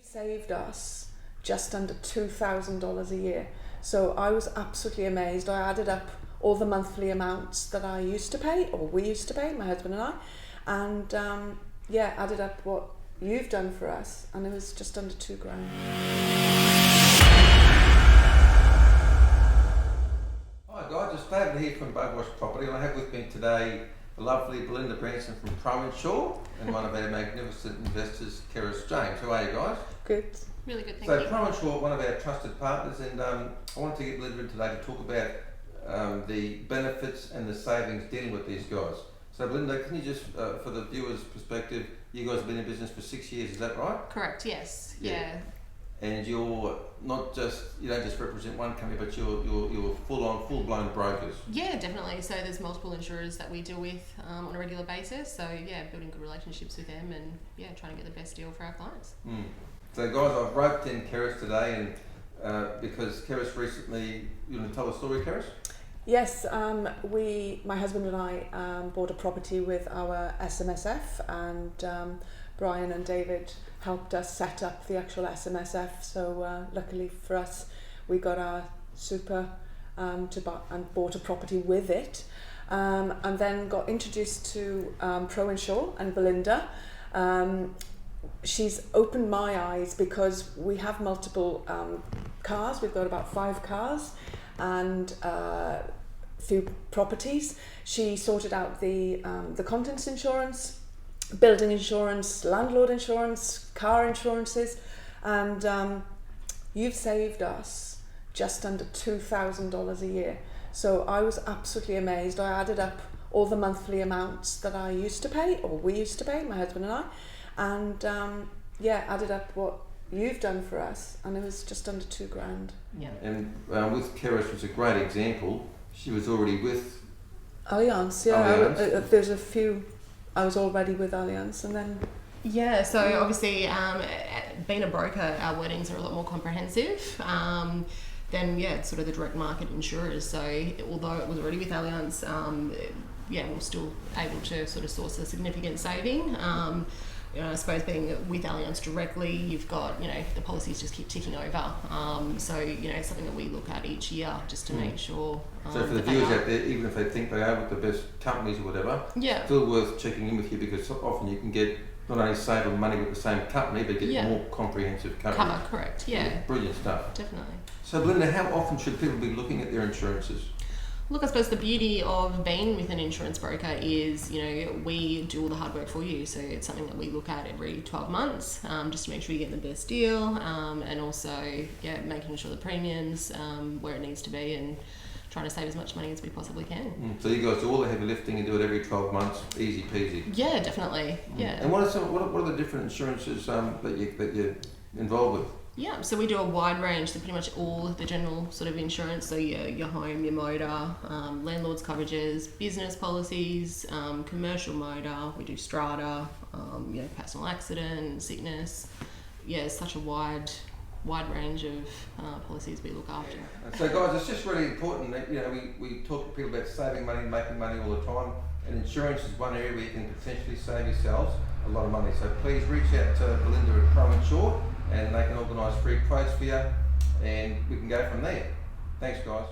Saved us just under $2,000 a year. So I was absolutely amazed. I added up all the monthly amounts that I used to pay, or we used to pay, my husband and I, and added up what you've done for us, and it was just under $2,000. Hi guys, it's David here from Bugwash Property, and I have with me today the lovely Belinda Branson from Pro and one of our magnificent investors, Keris James. How are you guys? Good. Really good, thank you. So Pro one of our trusted partners, and I wanted to get Belinda in today to talk about the benefits and the savings dealing with these guys. So Belinda, can you just, for the viewers' perspective, you guys have been in business for 6 years, is that right? Correct, yes. Yeah. And you're not just, you don't just represent one company, but you're full-blown brokers. Yeah, definitely. So there's multiple insurers that we deal with on a regular basis. So yeah, building good relationships with them and yeah, trying to get the best deal for our clients. So guys, I've roped in Keris today, and because Keris recently, you want to tell a story, Keris? Yes, my husband and I bought a property with our SMSF, and Brian and David helped us set up the actual SMSF. So luckily for us, we got our super to buy and bought a property with it, and then got introduced to Pro and Belinda. She's opened my eyes because we have multiple cars. We've got about 5 cars and few properties. She sorted out the contents insurance, building insurance, landlord insurance, car insurances, and you've saved us just under $2,000 a year. So I was absolutely amazed. I added up all the monthly amounts that I used to pay, or we used to pay, my husband and I, and added up what you've done for us, and it was just under $2,000. Yeah. And with Keris was a great example. She was already with Allianz. Yeah, there's a few. I was already with Allianz, and then. Yeah, so obviously, being a broker, our wordings are a lot more comprehensive than sort of the direct market insurers. So although it was already with Allianz, we're still able to sort of source a significant saving. I suppose being with Allianz directly, you've got, the policies just keep ticking over. So, it's something that we look at each year just to make sure. So for the viewers out there, even if they think they are with the best companies or whatever, still worth checking in with you, because often you can get not only save on money with the same company, but get more comprehensive coverage. Correct, yeah. Brilliant stuff. Definitely. So Belinda, how often should people be looking at their insurances? Look, I suppose the beauty of being with an insurance broker is, we do all the hard work for you. So it's something that we look at every 12 months, just to make sure you get the best deal, and also, making sure the premiums where it needs to be, and trying to save as much money as we possibly can. So you guys do all the heavy lifting and do it every 12 months, easy peasy. Yeah, definitely. Yeah. And what are the different insurances that you're involved with? Yeah, so we do a wide range, so pretty much all the general sort of insurance, so your home, your motor, landlord's coverages, business policies, commercial motor, we do strata, personal accident, sickness. Yeah, it's such a wide range of policies we look after. So guys, it's just really important that, we talk to people about saving money and making money all the time, and insurance is one area where you can potentially save yourselves a lot of money. So please reach out to Belinda at Pro and they can organise free quotes for you, and we can go from there. Thanks guys.